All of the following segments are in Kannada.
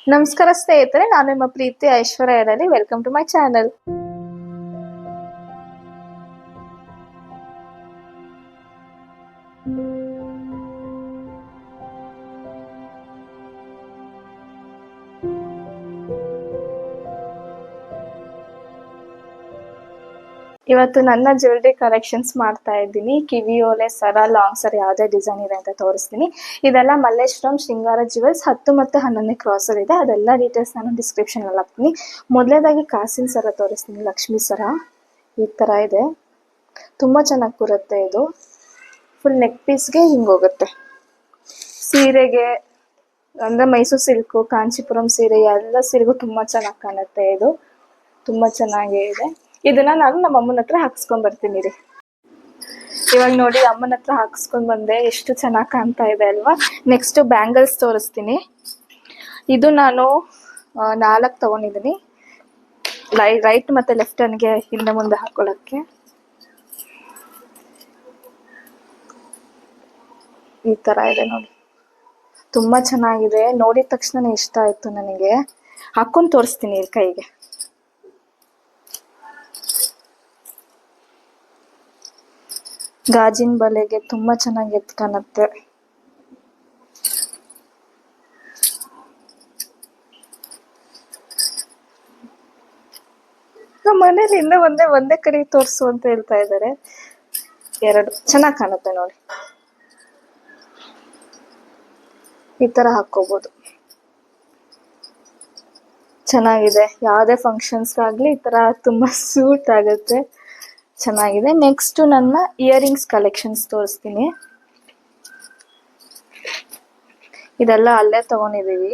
ನಮಸ್ಕಾರ ಸ್ನೇಹಿತರೆ, ನಾನು ನಿಮ್ಮ ಪ್ರೀತಿ ಐಶ್ವರ್ಯ ಇರಲಿ. Welcome to my channel. ಇವತ್ತು ನನ್ನ ಜ್ಯುವೆಲ್ರಿ ಕಲೆಕ್ಷನ್ಸ್ ಮಾಡ್ತಾ ಇದ್ದೀನಿ. ಕಿವಿ ಓಲೆ, ಸರ, ಲಾಂಗ್ ಸರ ಯಾವುದೇ ಡಿಸೈನ್ ಇದೆ ಅಂತ ತೋರಿಸ್ತೀನಿ. ಇದೆಲ್ಲ ಮಲ್ಲೇಶ್ವರಂ ಶೃಂಗಾರ ಜ್ಯುವೆಲ್ಸ್ 10 ಮತ್ತು 11ನೇ ಕ್ರಾಸಲ್ಲಿ ಇದೆ. ಅದೆಲ್ಲ ಡೀಟೇಲ್ಸ್ ನಾನು ಡಿಸ್ಕ್ರಿಪ್ಷನಲ್ಲಿ ಹಾಕ್ತೀನಿ. ಮೊದಲೇದಾಗಿ ಕಾಸಿನ ಸರ ತೋರಿಸ್ತೀನಿ. ಲಕ್ಷ್ಮಿ ಸರ ಈ ಥರ ಇದೆ, ತುಂಬ ಚೆನ್ನಾಗಿ ಬರುತ್ತೆ. ಇದು ಫುಲ್ ನೆಕ್ ಪೀಸ್ಗೆ ಹಿಂಗೆ ಹೋಗುತ್ತೆ. ಸೀರೆಗೆ ಅಂದರೆ ಮೈಸೂರು ಸಿಲ್ಕು, ಕಾಂಚೀಪುರಂ ಸೀರೆ ಎಲ್ಲ ಸೀರೆಗೂ ತುಂಬ ಚೆನ್ನಾಗಿ ಕಾಣುತ್ತೆ. ಇದು ತುಂಬ ಚೆನ್ನಾಗೇ ಇದೆ. ಇದನ್ನ ನಾನು ನಮ್ಮ ಅಮ್ಮನ ಹತ್ರ ಹಾಕ್ಸ್ಕೊಂಡ್ ಬರ್ತೀನಿ ರೀ. ಇವಾಗ ನೋಡಿ, ಅಮ್ಮನ ಹತ್ರ ಹಾಕ್ಸ್ಕೊಂಡ್ ಬಂದೆ, ಎಷ್ಟು ಚೆನ್ನಾಗಿ ಕಾಣ್ತಾ ಇದೆ ಅಲ್ವಾ. ನೆಕ್ಸ್ಟ್ ಬ್ಯಾಂಗಲ್ಸ್ ತೋರಿಸ್ತೀನಿ. ಇದು ನಾನು 4 ತಗೊಂಡಿದ್ದೀನಿ. ರೈಟ್ ಮತ್ತೆ ಲೆಫ್ಟ್ ಹ್ಯಾಂಡ್ಗೆ ಹಿಂದೆ ಮುಂದೆ ಹಾಕೊಳ್ಳೋಕ್ಕೆ. ಈ ತರ ಇದೆ ನೋಡಿ, ತುಂಬಾ ಚೆನ್ನಾಗಿದೆ. ನೋಡಿದ ತಕ್ಷಣ ಇಷ್ಟ ಆಯ್ತು ನನಗೆ. ಹಾಕೊಂಡು ತೋರಿಸ್ತೀನಿ ಕೈಗೆ. ಗಾಜಿನ ಬಲೆಗೆ ತುಂಬಾ ಚೆನ್ನಾಗಿ ಎದ್ದು ಕಾಣುತ್ತೆ. ನಮ್ಮ ಮನೇಲಿ ಹಿಂದೆ ಒಂದೇ ಕಡೆ ತೋರಿಸು ಅಂತ ಹೇಳ್ತಾ ಇದ್ದಾರೆ. 2 ಚೆನ್ನಾಗಿ ಕಾಣುತ್ತೆ ನೋಡಿ. ಈ ತರ ಹಾಕೋಬಹುದು, ಚೆನ್ನಾಗಿದೆ. ಯಾವುದೇ ಫಂಕ್ಷನ್ಸ್ ಆಗ್ಲಿ ಈ ತರ ತುಂಬಾ ಸೂಟ್ ಆಗುತ್ತೆ, ಚೆನ್ನಾಗಿದೆ. ನೆಕ್ಸ್ಟ್ ನನ್ನ ಇಯರಿಂಗ್ಸ್ ಕಲೆಕ್ಷನ್ಸ್ ತೋರಿಸ್ತೀನಿ. ಇದೆಲ್ಲ ಅಲ್ಲೇ ತಗೊಂಡಿದೀವಿ.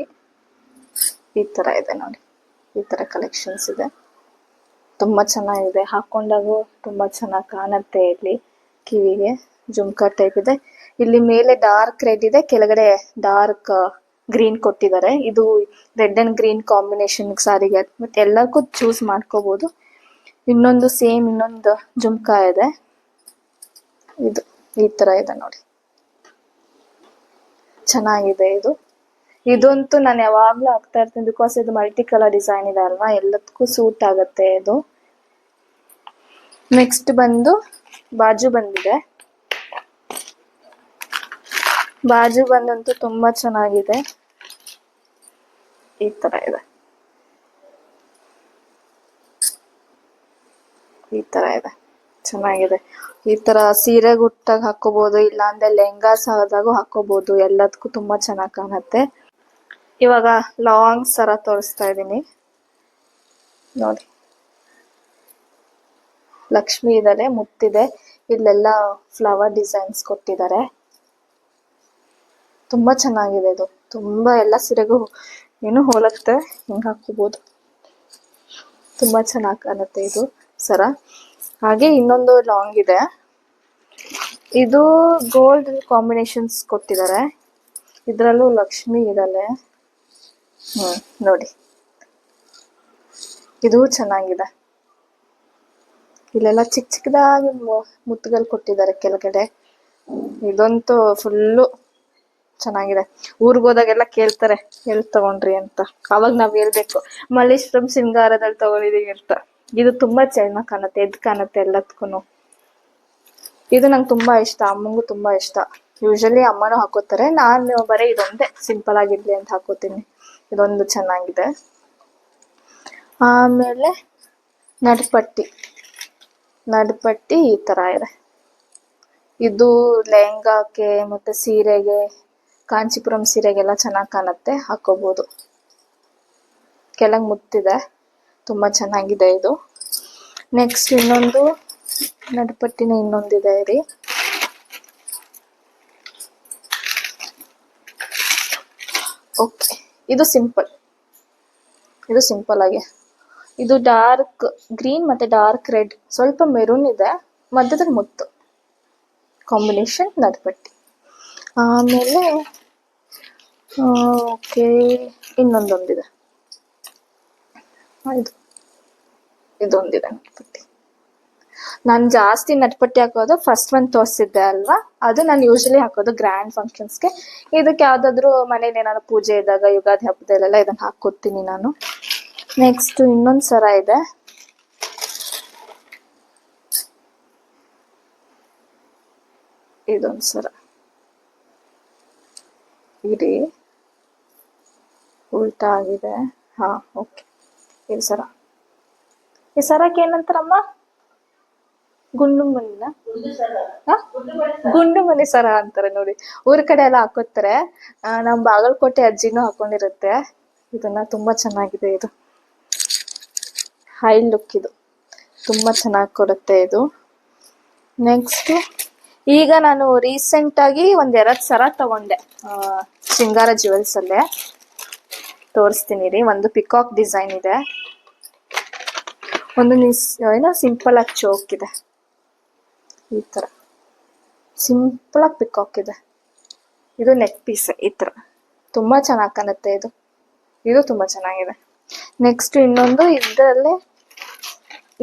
ಈ ತರ ಇದೆ ನೋಡಿ, ಈ ತರ ಕಲೆಕ್ಷನ್ಸ್ ಇದೆ. ತುಂಬಾ ಚೆನ್ನಾಗಿದೆ, ಹಾಕೊಂಡಾಗೂ ತುಂಬಾ ಚೆನ್ನಾಗಿ ಕಾಣುತ್ತೆ. ಇಲ್ಲಿ ಕಿವಿಗೆ ಜುಮ್ಕಾ ಟೈಪ್ ಇದೆ. ಇಲ್ಲಿ ಮೇಲೆ ಡಾರ್ಕ್ ರೆಡ್ ಇದೆ, ಕೆಳಗಡೆ ಡಾರ್ಕ್ ಗ್ರೀನ್ ಕೊಟ್ಟಿದ್ದಾರೆ. ಇದು ರೆಡ್ ಅಂಡ್ ಗ್ರೀನ್ ಕಾಂಬಿನೇಷನ್ ಸಾರಿಗೆ, ಮತ್ತೆ ಎಲ್ಲಕ್ಕೂ ಚೂಸ್ ಮಾಡ್ಕೋಬಹುದು. ಇನ್ನೊಂದು ಜುಮ್ಕಾ ಇದೆ. ಇದು ಈ ತರ ಇದೆ ನೋಡಿ, ಚೆನ್ನಾಗಿದೆ. ಇದಂತೂ ನಾನು ಯಾವಾಗ್ಲೂ ಹಾಕ್ತಾ ಇರ್ತೀನಿ, ಬಿಕಾಸ್ ಇದು ಮಲ್ಟಿ ಕಲರ್ ಡಿಸೈನ್ ಇದೆ ಅಲ್ವಾ, ಎಲ್ಲದಕ್ಕೂ ಸೂಟ್ ಆಗುತ್ತೆ ಇದು. ನೆಕ್ಸ್ಟ್ ಬಂದು ಬಾಜು ಬಂದಿದೆ. ಬಾಜು ಬಂದಂತೂ ತುಂಬಾ ಚೆನ್ನಾಗಿದೆ. ಈ ತರ ಇದೆ, ಈ ತರ ಇದೆ, ಚೆನ್ನಾಗಿದೆ. ಈ ತರ ಸೀರೆ ಗುಟ್ಟಾಗ ಹಾಕೋಬಹುದು, ಇಲ್ಲಾಂದ್ರೆ ಲೆಹಂಗಾಸ್ ಆದಾಗೂ ಹಾಕೋಬಹುದು. ಎಲ್ಲದಕ್ಕೂ ತುಂಬಾ ಚೆನ್ನಾಗಿ ಕಾಣುತ್ತೆ. ಇವಾಗ ಲಾಂಗ್ ಸರ ತೋರಿಸ್ತಾ ಇದ್ದೀನಿ ನೋಡಿ. ಲಕ್ಷ್ಮಿ ಇದಾರೆ, ಮುತ್ತಿದೆ, ಇಲ್ಲೆಲ್ಲ ಫ್ಲವರ್ ಡಿಸೈನ್ಸ್ ಕೊಟ್ಟಿದ್ದಾರೆ. ತುಂಬಾ ಚೆನ್ನಾಗಿದೆ. ಇದು ತುಂಬಾ ಎಲ್ಲ ಸೀರೆಗೂ ಏನು ಹೋಲುತ್ತೆ, ಹಿಂಗ್ ಹಾಕೋಬಹುದು. ತುಂಬಾ ಚೆನ್ನಾಗಿ ಕಾಣುತ್ತೆ ಇದು ಸರ. ಹಾಗೆ ಇನ್ನೊಂದು ಲಾಂಗ್ ಇದೆ, ಇದು ಗೋಲ್ಡ್ ಕಾಂಬಿನೇಷನ್ಸ್ ಕೊಟ್ಟಿದ್ದಾರೆ. ಇದ್ರಲ್ಲೂ ಲಕ್ಷ್ಮಿ ಇದಾಳೆ ನೋಡಿ, ಇದು ಚೆನ್ನಾಗಿದೆ. ಇಲ್ಲೆಲ್ಲ ಚಿಕ್ಕ ಚಿಕ್ಕದಾಗಿ ಮುತ್ತುಗಳು ಕೊಟ್ಟಿದ್ದಾರೆ ಕೆಳಗಡೆ. ಇದಂತೂ ಫುಲ್ಲು ಚೆನ್ನಾಗಿದೆ. ಊರ್ಗ್ ಹೋದಾಗೆಲ್ಲ ಕೇಳ್ತಾರೆ ಎಲ್ಲಿ ತಗೊಂಡ್ರಿ ಅಂತ, ಅವಾಗ ನಾವ್ ಹೇಳ್ಬೇಕು ಮಲ್ಲೇಶ್ವರಂ ಶೃಂಗಾರದಲ್ಲಿ ತಗೊಂಡಿದೀವಿ ಅಂತ. ಇದು ತುಂಬಾ ಚೆನ್ನಾಗಿ ಕಾಣುತ್ತೆ, ಎದ್ದು ಕಾಣುತ್ತೆ ಎಲ್ಲದಕ್ಕೂ. ಇದು ನಂಗೆ ತುಂಬಾ ಇಷ್ಟ, ಅಮ್ಮಂಗೂ ತುಂಬಾ ಇಷ್ಟ. ಯೂಶಲಿ ಅಮ್ಮನೂ ಹಾಕೋತಾರೆ, ನಾನು ಬರೀ ಇದೊಂದೇ ಸಿಂಪಲ್ ಆಗಿರ್ಲಿ ಅಂತ ಹಾಕೋತೀನಿ. ಇದೊಂದು ಚೆನ್ನಾಗಿದೆ. ಆಮೇಲೆ ನಡುಪಟ್ಟಿ ಈ ತರ ಇದೆ. ಇದು ಲೆಹಂಗಾಕ್ಕೆ ಮತ್ತೆ ಸೀರೆಗೆ, ಕಾಂಚೀಪುರಂ ಸೀರೆಗೆಲ್ಲ ಚೆನ್ನಾಗಿ ಕಾಣುತ್ತೆ, ಹಾಕೋಬಹುದು. ಕೆಳಗ್ ಮುತ್ತಿದೆ, ತುಂಬಾ ಚೆನ್ನಾಗಿದೆ ಇದು. ನೆಕ್ಸ್ಟ್ ಇನ್ನೊಂದು ನಡುಪಟ್ಟಿನ ಇನ್ನೊಂದಿದೆ ರೀ. ಓಕೆ, ಇದು ಸಿಂಪಲ್ ಆಗಿ. ಇದು ಡಾರ್ಕ್ ಗ್ರೀನ್ ಮತ್ತೆ ಡಾರ್ಕ್ ರೆಡ್, ಸ್ವಲ್ಪ ಮೆರೂನ್ ಇದೆ, ಮಧ್ಯದಲ್ಲಿ ಮುತ್ತು ಕಾಂಬಿನೇಷನ್ ನಡುಪಟ್ಟಿ. ಆಮೇಲೆ ಓಕೆ, ಇನ್ನೊಂದಿದೆ, ಇದೊಂದಿದೆ ನಡುಪಟ್ಟಿ. ನಾನು ಜಾಸ್ತಿ ನಟ್ಪಟ್ಟಿ ಹಾಕೋದು ಫಸ್ಟ್ ಒಂದು ತೋರಿಸಿದ್ದೆ ಅಲ್ವಾ, ಅದು ನಾನು ಯೂಶಲಿ ಹಾಕೋದು ಗ್ರ್ಯಾಂಡ್ ಫಂಕ್ಷನ್ಸ್ಗೆ. ಇದಕ್ಕೆ ಯಾವ್ದಾದ್ರು ಮನೇಲಿ ಏನಾದ್ರು ಪೂಜೆ ಇದ್ದಾಗ, ಯುಗಾದಿ ಹಬ್ಬದಲ್ಲೆಲ್ಲ ಇದನ್ನ ಹಾಕೋತೀನಿ ನಾನು. ನೆಕ್ಸ್ಟ್ ಇನ್ನೊಂದು ಸರ ಇದೆ. ಇದೊಂದು ಸರ ಇರಿ, ಉಲ್ಟಾ ಆಗಿದೆ. ಹಾ, ಓಕೆ. ಇದು ಸರ, ಈ ಸರಕ್ಕೆ ಏನಂತಾರಮ್ಮ? ಗುಂಡು ಮಣಿನ, ಗುಂಡು ಮಣಿ ಸರ ಅಂತಾರೆ ನೋಡಿ. ಊರ ಕಡೆ ಎಲ್ಲ ಹಾಕೋತಾರೆ. ನಮ್ ಬಾಗಲಕೋಟೆ ಅಜ್ಜಿನೂ ಹಾಕೊಂಡಿರುತ್ತೆ ಇದನ್ನ. ತುಂಬಾ ಚೆನ್ನಾಗಿದೆ ಇದು. ಹೈ ಲುಕ್ ಇದು, ತುಂಬಾ ಚೆನ್ನಾಗಿ ಕೊಡುತ್ತೆ ಇದು. ನೆಕ್ಸ್ಟ್ ಈಗ ನಾನು ರೀಸೆಂಟ್ ಆಗಿ 1-2 ಸರ ತಗೊಂಡೆ ಶೃಂಗಾರ ಜ್ಯುವೆಲ್ಸ್ ಅಲ್ಲೇ. ತೋರಿಸ್ತೀನಿ ರೀ. ಒಂದು ಪಿಕಾಕ್ ಡಿಸೈನ್ ಇದೆ, ಒಂದು ಏನೋ ಸಿಂಪಲ್ ಆಗಿ ಚೋಕ್ ಇದೆ. ಈ ತರ ಸಿಂಪಲ್ ಆಗಿ ಪಿಕಾಕ್ ಇದೆ. ಇದು ನೆಕ್ ಪೀಸ್. ಈ ತರ ತುಂಬಾ ಚೆನ್ನಾಗಿ ಕಾಣುತ್ತೆ ಇದು. ಇದು ತುಂಬಾ ಚೆನ್ನಾಗಿದೆ. ನೆಕ್ಸ್ಟ್ ಇನ್ನೊಂದು ಇದರಲ್ಲೇ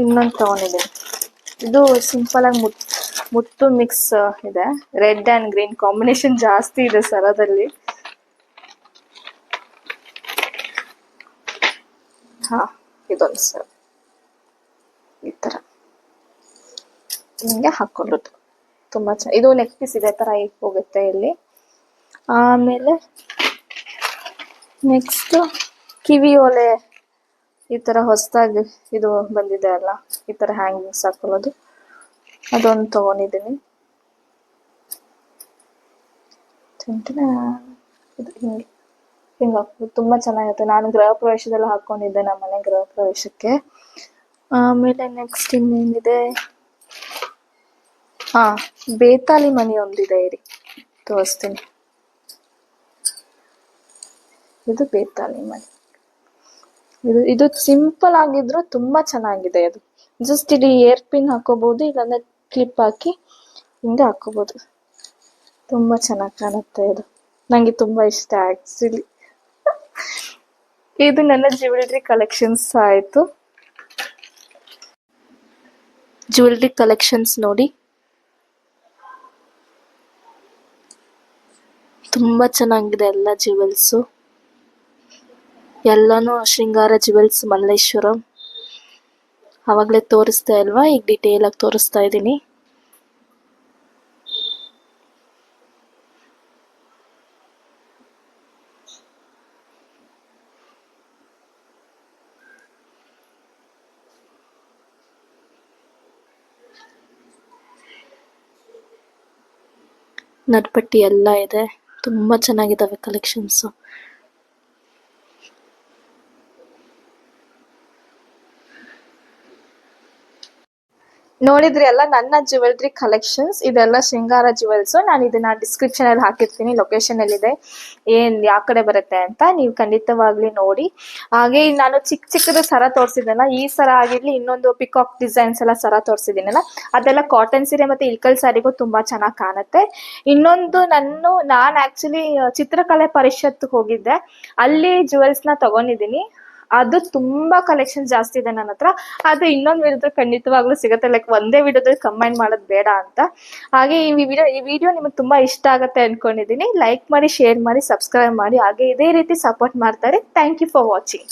ಇನ್ನೊಂದು ತಗೊಂಡಿದ್ದೀನಿ. ಇದು ಸಿಂಪಲ್ ಆಗಿ ಮುತ್ತು ಮಿಕ್ಸ್ ಇದೆ. ರೆಡ್ ಅಂಡ್ ಗ್ರೀನ್ ಕಾಂಬಿನೇಷನ್ ಜಾಸ್ತಿ ಇದೆ ಸರದಲ್ಲಿ. ಹಾ, ಇದೊಂದು ಸರ ಈ ತರ ಹಿಂಗೆ ಹಾಕೊಳ್ಳೋದು. ತುಂಬಾ ಚೆನ್ನಾಗಿ. ಇದು ನೆಕ್ ಪೀಸ್ ಇದೆ ತರ ಹೋಗುತ್ತೆ ಇಲ್ಲಿ. ಆಮೇಲೆ ನೆಕ್ಸ್ಟ್ ಕಿವಿ ಓಲೆ ಈ ತರ ಹೊಸದಾಗಿ ಇದು ಬಂದಿದೆ ಅಲ್ಲ, ಈ ತರ ಹ್ಯಾಂಗಿಂಗ್ಸ್ ಹಾಕೊಳ್ಳೋದು, ಅದೊಂದು ತಗೊಂಡಿದ್ದೀನಿ. ಇದು ಹಿಂಗೆ ಹಿಂಗೆ ಹಾಕೋದು ತುಂಬಾ ಚೆನ್ನಾಗಿರುತ್ತೆ. ನಾನು ಗೃಹ ಪ್ರವೇಶದಲ್ಲಿ ಹಾಕೊಂಡಿದ್ದೆ, ನಮ್ಮ ಮನೆ ಗೃಹ ಪ್ರವೇಶಕ್ಕೆ. ಆಮೇಲೆ ನೆಕ್ಸ್ಟ್ ಇನ್ನೇನಿದೆ? ಹಾ, ಬೇತಾಲಿ ಮಣಿ ಒಂದಿದೆ ಇರಿ, ತೋರಿಸ್ತೀನಿ. ಇದು ಬೇತಾಲಿ ಮಣಿ. ಇದು ಸಿಂಪಲ್ ಆಗಿದ್ರು ತುಂಬಾ ಚೆನ್ನಾಗಿದೆ. ಅದು ಜಸ್ಟ್ ಇಲ್ಲಿ ಏರ್ ಪಿನ್ ಹಾಕೋಬಹುದು, ಇಲ್ಲಾಂದ್ರೆ ಕ್ಲಿಪ್ ಹಾಕಿ ಹಿಂಗೆ ಹಾಕೋಬಹುದು. ತುಂಬಾ ಚೆನ್ನಾಗಿ ಕಾಣುತ್ತೆ ಇದು. ನಂಗೆ ತುಂಬಾ ಇಷ್ಟ ಆಕ್ಚುಲಿ. ಇದು ನನ್ನ ಜ್ಯುವೆಲ್ರಿ ಕಲೆಕ್ಷನ್ಸ್ ಆಯ್ತು. ಜ್ಯುವೆಲ್ರಿ ಕಲೆಕ್ಷನ್ಸ್ ನೋಡಿ, ತುಂಬಾ ಚೆನ್ನಾಗಿದೆ ಎಲ್ಲ ಜ್ಯುವೆಲ್ಸು. ಎಲ್ಲಾನು ಶೃಂಗಾರ ಜ್ಯುವೆಲ್ಸ್ ಮಲ್ಲೇಶ್ವರಂ. ಅವಾಗಲೇ ತೋರಿಸ್ತಾ ಇಲ್ವಾ, ಈಗ ಡಿಟೇಲ್ ಆಗಿ ತೋರಿಸ್ತಾ ಇದ್ದೀನಿ. ನಟ್ಪಟ್ಟಿ ಎಲ್ಲ ಇದೆ. ತುಂಬಾ ಚೆನ್ನಾಗಿದ್ದಾವೆ ಕಲೆಕ್ಷನ್ಸು. ನೋಡಿದ್ರಿ ಅಲ್ಲ ನನ್ನ ಜ್ಯುವೆಲ್ರಿ ಕಲೆಕ್ಷನ್ಸ್. ಇದೆಲ್ಲ ಶೃಂಗಾರ ಜ್ಯುವೆಲ್ಸ್. ನಾನು ಇದನ್ನ ಡಿಸ್ಕ್ರಿಪ್ಷನ್ ಅಲ್ಲಿ ಹಾಕಿರ್ತೀನಿ, ಲೊಕೇಶನ್ ಎಲ್ಲಿದೆ, ಯಾವ ಕಡೆ ಬರುತ್ತೆ ಅಂತ. ನೀವು ಖಂಡಿತವಾಗ್ಲಿ ನೋಡಿ. ಹಾಗೆ ನಾನು ಚಿಕ್ಕದ ಸರ ತೋರಿಸಿದೆನಲ್ಲ, ಈ ಸರ ಆಗಿರ್ಲಿ, ಇನ್ನೊಂದು ಪಿಕಾಕ್ ಡಿಸೈನ್ಸ್ ಎಲ್ಲ ಸರ ತೋರಿಸಿದ್ದೀನಲ್ಲ, ಅದೆಲ್ಲ ಕಾಟನ್ ಸೀರೆ ಮತ್ತೆ ಇಳ್ಕಲ್ ಸ್ಯಾರಿಗೂ ತುಂಬಾ ಚೆನ್ನಾಗಿ ಕಾಣುತ್ತೆ. ಇನ್ನೊಂದು ನಾನು ಆಕ್ಚುಲಿ ಚಿತ್ರಕಲೆ ಪರಿಷತ್ ಹೋಗಿದ್ದೆ, ಅಲ್ಲಿ ಜ್ಯುವೆಲ್ಸ್ ನ ತಗೊಂಡಿದ್ದೀನಿ. ಅದು ತುಂಬಾ ಕಲೆಕ್ಷನ್ ಜಾಸ್ತಿ ಇದೆ ನನ್ನ ಹತ್ರ. ಅದು ಇನ್ನೊಂದು ವಿಡಿಯೋ ಖಂಡಿತವಾಗ್ಲೂ ಸಿಗುತ್ತೆ. ಲೈಕ್ ಒಂದೇ ವಿಡಿಯೋದಲ್ಲಿ ಕಂಬೈನ್ ಮಾಡೋದು ಬೇಡ ಅಂತ. ಹಾಗೆ ಈ ವಿಡಿಯೋ ನಿಮಗೆ ತುಂಬಾ ಇಷ್ಟ ಆಗುತ್ತೆ ಅನ್ಕೊಂಡಿದ್ದೀನಿ. ಲೈಕ್ ಮಾಡಿ, ಶೇರ್ ಮಾಡಿ, ಸಬ್ಸ್ಕ್ರೈಬ್ ಮಾಡಿ, ಹಾಗೆ ಇದೇ ರೀತಿ ಸಪೋರ್ಟ್ ಮಾಡ್ತಾರೆ. Thank you for watching.